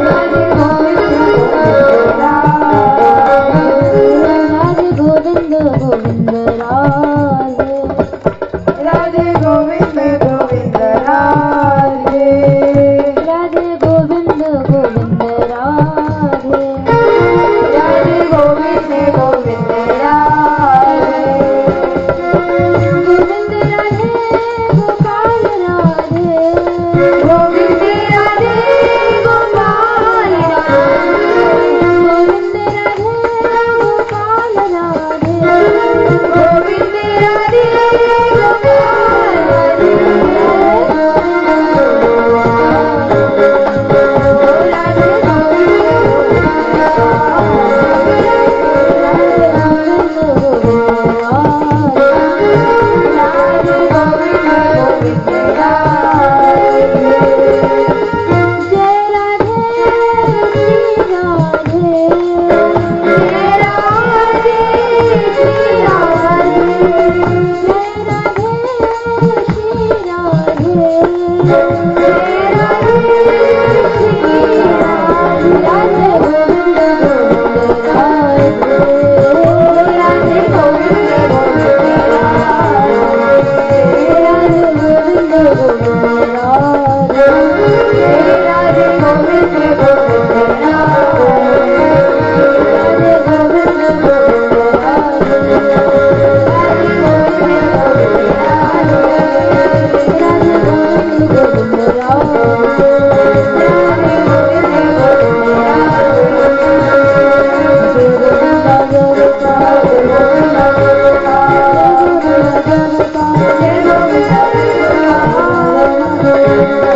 Radhe Govind Govind Radhe, Radhe Govind Govind Radhe, Radhe Govind Govind Radhe, Radhe Govind Govind Radhe, Govind Radhe Gopal Radhe, Govind Radhe Gopal Radhe, Govind Radhe Gopal Radhe, Govind Radhe Gopal Radhe, Thank you.